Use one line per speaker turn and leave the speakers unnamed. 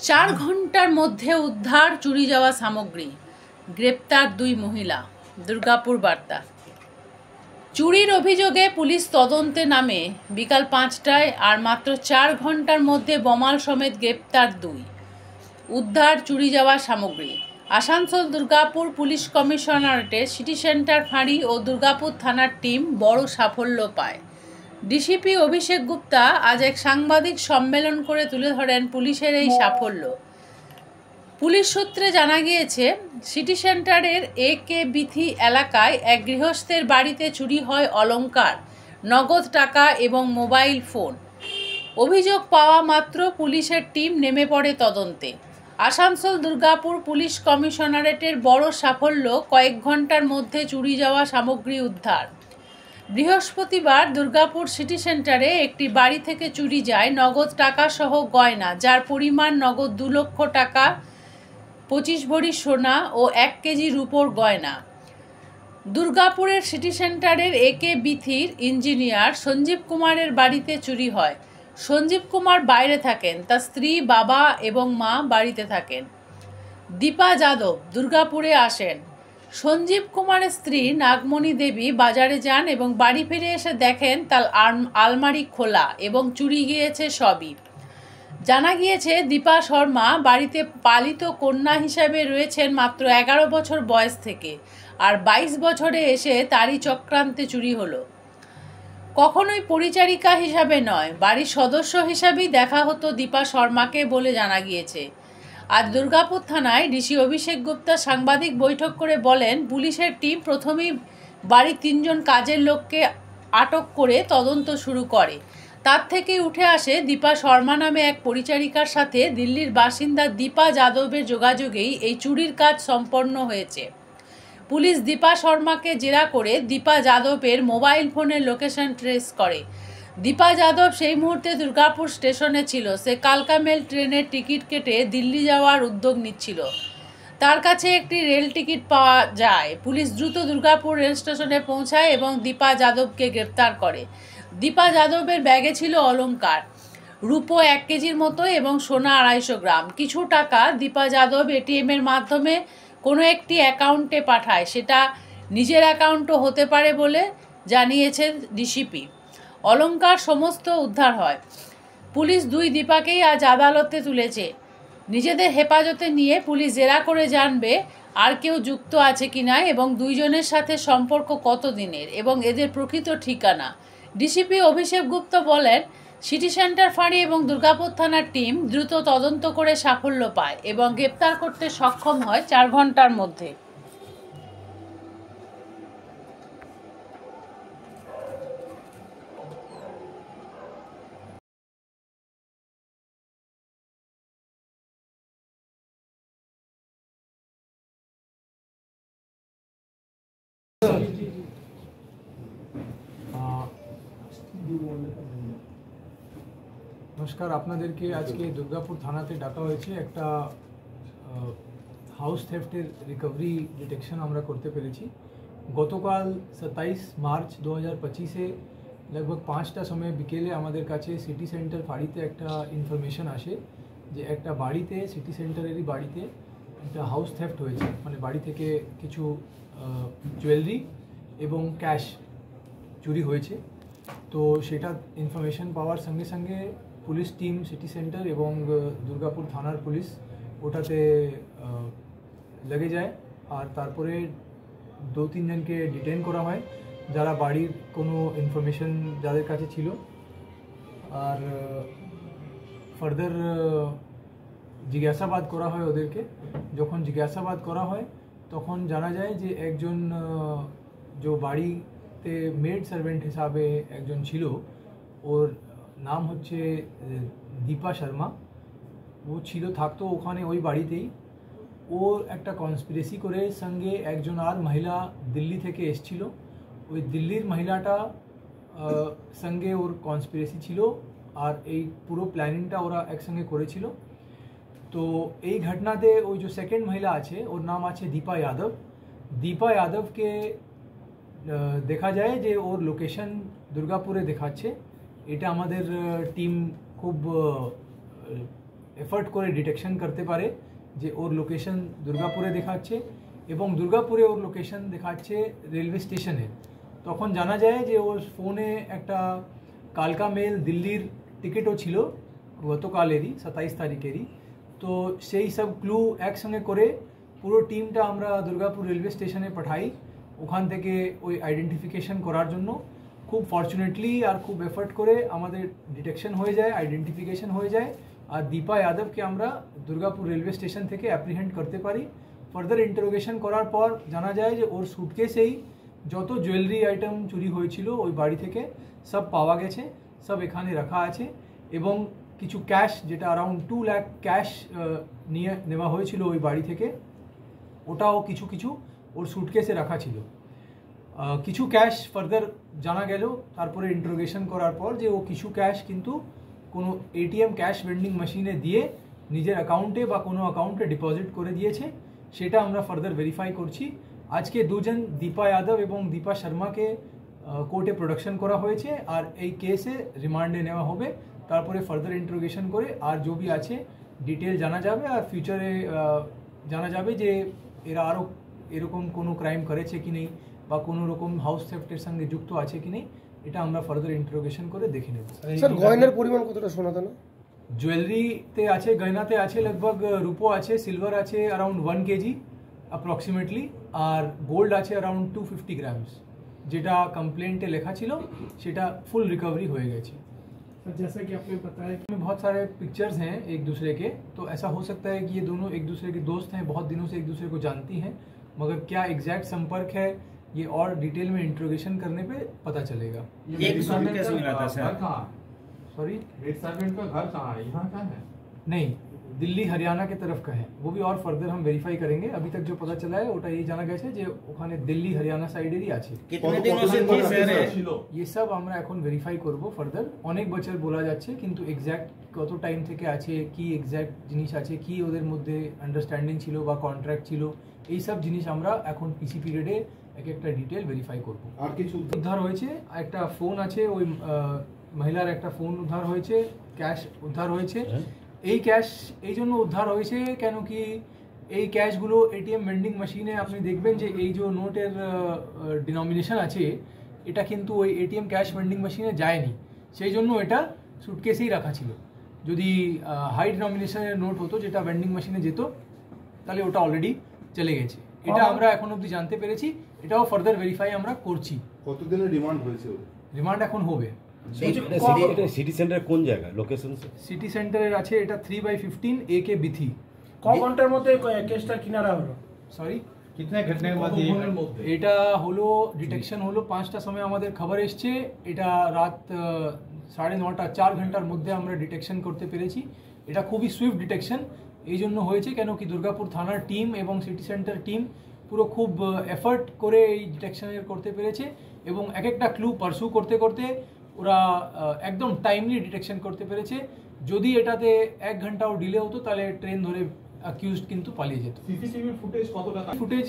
4 ঘন্টার মধ্যে উদ্ধার চুরি যাওয়া সামগ্রী, গ্রেপ্তার 2 মহিলা। দুর্গাপুর বার্তা। চুরির অভিযোগে পুলিশ তদন্তে নামে বিকাল 5টায়, আর মাত্র 4 ঘন্টার মধ্যে বমাল সমেত গ্রেপ্তার 2। উদ্ধার চুরি যাওয়া সামগ্রী। আসানসোল দুর্গাপুর পুলিশ কমিশনারেটে সিটি সেন্টার ফাঁড়ি ও দুর্গাপুর থানার টিম বড় সাফল্য পায়। ডিসিপি অভিষেক গুপ্তা আজ এক সাংবাদিক সম্মেলন করে তুলে ধরেন পুলিশের এই সাফল্য। পুলিশ সূত্রে জানা গিয়েছে, সিটি সেন্টারের একে বিথি এলাকায় এক গৃহস্থের বাড়িতে চুরি হয় অলংকার, নগদ টাকা এবং মোবাইল ফোন। অভিযোগ পাওয়া মাত্র পুলিশের টিম নেমে পড়ে তদন্তে। আসানসোল দুর্গাপুর পুলিশ কমিশনারেটের বড় সাফল্য, কয়েক ঘন্টার মধ্যে চুরি যাওয়া সামগ্রী উদ্ধার। বৃহস্পতিবার দুর্গাপুর সিটি সেন্টারে একটি বাড়ি থেকে চুরি যায় নগদ টাকা সহ গয়না, যার পরিমাণ নগদ 2 লক্ষ টাকা, 25 ভরি সোনা ও 1 কেজি রূপোর গয়না। দুর্গাপুরের সিটি সেন্টারের একে বিথির ইঞ্জিনিয়ার সঞ্জীব কুমারের বাড়িতে চুরি হয়। সঞ্জীব কুমার বাইরে থাকেন, তার স্ত্রী, বাবা এবং মা বাড়িতে থাকেন। দীপা যাদব দুর্গাপুরে আসেন। সঞ্জীব কুমারের স্ত্রী নাগমণি দেবী বাজারে যান এবং বাড়ি ফিরে এসে দেখেন তার আলমারি খোলা এবং চুরি গিয়েছে সবই। জানা গিয়েছে, দীপা শর্মা বাড়িতে পালিত কন্যা হিসাবে রয়েছেন মাত্র 11 বছর বয়স থেকে, আর 22 বছরে এসে তারই চক্রান্তে চুরি হলো। কখনোই পরিচারিকা হিসাবে নয়, বাড়ির সদস্য হিসাবেই দেখা হতো দীপা শর্মাকে বলে জানা গিয়েছে। আজ দুর্গাপুর থানায় ডিসি অভিষেক গুপ্তা সাংবাদিক বৈঠক করে বলেন, পুলিশের টিম প্রথমেই বাড়ির 3 জন কাজের লোককে আটক করে তদন্ত শুরু করে। তার থেকেই উঠে আসে দীপা শর্মা নামে এক পরিচারিকার সাথে দিল্লির বাসিন্দা দীপা যাদবের যোগাযোগেই এই চুরির কাজ সম্পন্ন হয়েছে। পুলিশ দীপা শর্মাকে জেরা করে দীপা যাদবের মোবাইল ফোনের লোকেশন ট্রেস করে। দীপা যাদব সেই মুহূর্তে দুর্গাপুর স্টেশনে ছিল। সে কালকা মেল ট্রেনের টিকিট কেটে দিল্লি যাওয়ার উদ্যোগ নিচ্ছিল। তার কাছে একটি রেল টিকিট পাওয়া যায়। পুলিশ দ্রুত দুর্গাপুর রেল স্টেশনে পৌঁছায় এবং দীপা যাদবকে গ্রেপ্তার করে। দীপা যাদবের ব্যাগে ছিল অলংকার, রূপো 1 কেজির মতো এবং সোনা 250 গ্রাম। কিছু টাকা দীপা যাদব এটিএমের মাধ্যমে কোনো একটি অ্যাকাউন্টে পাঠায়, সেটা নিজের অ্যাকাউন্টও হতে পারে বলে জানিয়েছে ডিসিপি। অলংকার সমস্ত উদ্ধার হয়। পুলিশ 2 দীপাকেই আজ আদালতে তুলেছে। নিজেদের হেফাজতে নিয়ে পুলিশ জেরা করে জানবে আর কেউ যুক্ত আছে কিনা এবং 2 জনের সাথে সম্পর্ক কত দিনের এবং এদের প্রকৃত ঠিকানা। ডিসিপি অভিষেক গুপ্তা বলেন, সিটি সেন্টার ফাঁড়ি এবং দুর্গাপুর থানার টিম দ্রুত তদন্ত করে সাফল্য পায় এবং গ্রেপ্তার করতে সক্ষম হয় 4 ঘন্টার মধ্যে।
নমস্কার, আপনাদেরকে আজকে দুর্গাপুর থানাতে ডাকা হয়েছে। একটা হাউস থেফটের রিকভারি ডিটেকশন আমরা করতে পেরেছি। গতকাল 27 মার্চ 2025-এ लगभग 5টা সময় বিকেলে আমাদের কাছে সিটি সেন্টার ফাঁড়িতে একটা ইনফরমেশন আসে যে একটা বাড়িতে, সিটি সেন্টারেরই বাড়িতে একটা হাউস থেফট হয়েছে। মানে বাড়ি থেকে কিছু জুয়েলারি এবং ক্যাশ চুরি হয়েছে। তো সেটা ইনফরমেশন পাওয়ার সঙ্গে সঙ্গে পুলিশ টিম, সিটি সেন্টার এবং দুর্গাপুর থানার পুলিশ ওটাতে লেগে যায়। আর তারপরে 2-3 জনকে ডিটেন করা হয় যারা বাড়ির কোনো ইনফরমেশন যাদের কাছে ছিল। আর ফার্দার জিজ্ঞাসাবাদ করা হয় ওদেরকে। যখন জিজ্ঞাসাবাদ করা হয় তখন জানা যায় যে একজন যে বাড়িতে মেড সার্ভেন্ট হিসাবে একজন ছিল, ওর নাম হচ্ছে দীপা শর্মা। ও থাকতো ওখানে ওই বাড়িতেই। ওর একটা কনস্পিরেসি করে সঙ্গে একজন আর মহিলা দিল্লি থেকে এসেছিল। ওই দিল্লির মহিলাটা সঙ্গে ওর কনস্পিরেসি ছিল, আর এই পুরো প্ল্যানিংটা ওরা একসঙ্গে করেছিল। তো এই ঘটনাতে ওই যে সেকেন্ড মহিলা আছে, ওর নাম আছে দীপা যাদব। দীপা যাদবকে দেখা যায় যে ওর লোকেশন দুর্গাপুরে দেখাচ্ছে। এটা আমাদের টিম খুব এফর্ট করে ডিটেকশন করতে পারে যে ওর লোকেশন দুর্গাপুরে দেখাচ্ছে এবং দুর্গাপুরে ওর লোকেশন দেখাচ্ছে রেলওয়ে স্টেশনে। তখন জানা যায় যে ওর ফোনে একটা কালকা মেল দিল্লির টিকিটও ছিল গতকালেরই 27 তারিখেরই। তো সেই সব ক্লু একসঙ্গে করে পুরো টিমটা আমরা দুর্গাপুর রেলওয়ে স্টেশনে পাঠাই ওখান থেকে ওই আইডেন্টিফিকেশন করার জন্য। খুব ফর্চুনেটলি আর খুব এফর্ট করে আমাদের ডিটেকশন হয়ে যায়, আইডেন্টিফিকেশন হয়ে যায়, আর দীপা যাদবকে আমরা দুর্গাপুর রেলওয়ে স্টেশন থেকে অ্যাপ্রিহেন্ড করতে পারি। ফার্দার ইন্টারোগেশন করার পর জানা যায় যে ওর সুটকেসেই যত জুয়েলারি আইটেম চুরি হয়েছিল ওই বাড়ি থেকে সব পাওয়া গেছে, সব এখানে রাখা আছে এবং কিছু ক্যাশ যেটা অ্যারাউন্ড 2 লাখ ক্যাশ নিয়ে নেওয়া হয়েছিল ওই বাড়ি থেকে, ওটাও কিছু কিছু ওর সুটকেসে রাখা ছিল। কিছু ক্যাশ ফার্দার জানা গেল তারপরে ইন্টারোগেশন করার পর যে ও কিছু ক্যাশ কিন্তু কোনো এটিএম ক্যাশ ভেন্ডিং মেশিনে দিয়ে নিজের অ্যাকাউন্টে বা কোনো অ্যাকাউন্টে ডিপোজিট করে দিয়েছে, সেটা আমরা ফার্দার ভেরিফাই করছি। আজকে দুজন দীপা যাদব এবং দীপা শর্মাকে কোর্টে প্রোডাকশন করা হয়েছে আর এই কেসে রিমান্ডে নেওয়া হবে। তারপরে ফার্দার ইন্টারোগেশন করে আর जो भी আছে ডিটেল জানা যাবে আর ফিউচারে জানা যাবে যে এরা আরও এরকম কোনো ক্রাইম করেছে কি নেই বা কোনো রকম হাউস থেফটের সঙ্গে যুক্ত আছে কি নেই, এটা আমরা ফার্দার ইন্টারোগেশন করে দেখে নেব।
স্যার গয়নার পরিমাণ কতটা সোনা দানা?
জুয়েলারিতে আছে, গয়নাতে আছে লগভগ রূপো আছে, সিলভার আছে अराउंड 1 কেজি অ্যাপ্রক্সিমেটলি, আর গোল্ড আছে अराउंड 250 গ্রামস। যেটা কমপ্লেন্টে লেখা ছিল সেটা ফুল रिकवरी হয়ে गए।
जैसा कि आपने बताया कि
बहुत सारे पिक्चर्स हैं एक दूसरे के, तो ऐसा हो सकता है कि ये दोनों एक दूसरे के दोस्त हैं, बहुत दिनों से एक दूसरे को जानती हैं, मगर क्या एग्जैक्ट संपर्क है ये और डिटेल में इंट्रोगेशन करने पे पता चलेगा।
एक सूटकेस मिला था सर।
सॉरी,
रेड सर्वेंट का घर कहाँ है? यहाँ का है?
नहीं, दिल्ली हरियाणा के तरफ का है, वो भी और फर्दर हम वेरीफाई करेंगे। अभी तक जो पता चला है ওটা ये জানা গেছে যে ওখানে দিল্লি হরিয়ানা সাইডেরই আছে।
कितने दिनों से थी सर?
ये सब আমরা এখন ভেরিফাই করব ফার্দার। অনেক বছর বলা যাচ্ছে কিন্তু এক্স্যাক্ট কত টাইম থেকে আছে, কি এক্স্যাক্ট জিনিস আছে, কি ওদের মধ্যে আন্ডারস্ট্যান্ডিং ছিল বা কন্ট্রাক্ট ছিল, এই সব জিনিস আমরা এখন পিসি পিরিয়ডে এক একটা ডিটেল ভেরিফাই করব।
আর কিছু
উদ্ধার হয়েছে, একটা ফোন আছে, ওই মহিলার একটা ফোন উদ্ধার হয়েছে, ক্যাশ উদ্ধার হয়েছে। এই ক্যাশ এই জন্য উদ্ধার হয়েছে কেন কি এই ক্যাশগুলো এটিএম ভেন্ডিং মেশিনে আপনি দেখবেন যে এই যে নোটের ডিনোমিনেশন আছে এটা কিন্তু ওই এটিএম ক্যাশ ভেন্ডিং মেশিনে যায়নি, সেই জন্য এটা সুটকেসেই রাখা ছিল। যদি হাই ডিনোমিনেশনের নোট হতো যেটা ভেন্ডিং মেশিনে যেত তাহলে ওটা অলরেডি চলে গেছে। এটা আমরা এখন অবধি জানতে পেরেছি, এটাও ফার্দার ভেরিফাই আমরা করছি।
কতদিনের রিমান্ড হয়েছে?
রিমান্ড এখন হবে।
সিটি সেন্টার কোন জায়গা লোকেশন?
সিটি সেন্টারের আছে এটা 3/15 AK বিথি।
ক ঘন্টার মধ্যে কেসটা কিনারা হলো?
সরি,
कितने घंटे के बाद
এটা হলো ডিটেকশন হলো 5টার সময় আমাদের খবর এসছে, এটা রাত 9:30 4 ঘন্টার মধ্যে আমরা ডিটেকশন করতে পেরেছি। এটা খুবই সুইফট ডিটেকশন এই জন্য হয়েছে কেন কি দুর্গাপুর থানার টিম এবং সিটি সেন্টার টিম পুরো খুব এফর্ট করে এই ডিটেকশনের করতে পেরেছে এবং এক একটা ক্লু পারসু করতে করতে ওরা একদম টাইমলি ডিটেকশন করতে পেরেছে। যদি এটাতে 1 ঘন্টাও ডিলে হতো তাহলে ট্রেন ধরে অ্যাকিউজড কিন্তু পালিয়ে যেত।
सीसीटीवी फुटेज কতটা?
ফুটেজ